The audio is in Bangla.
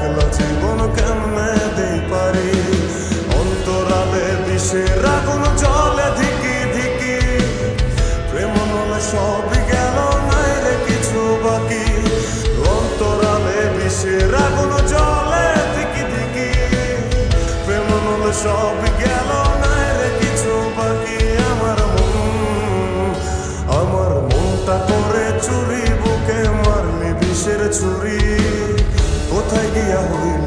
একলা জীবন কেমনে দেই পারি। অন্তরালে বিষের আগুন জ্বলে ধিকি ধিকি, প্রেম নলে সবই গেল নাই রে কিছু বাকি। অন্তরালে বিষের আগুন জ্বলে ধিকি ধিকি, প্রেম নলে সবই গেল নাই রে কিছু বাকি। আমার মনটা করে চুরি, বুকে মারলি বিষের ছুরি, কোথায় গিয়া হইল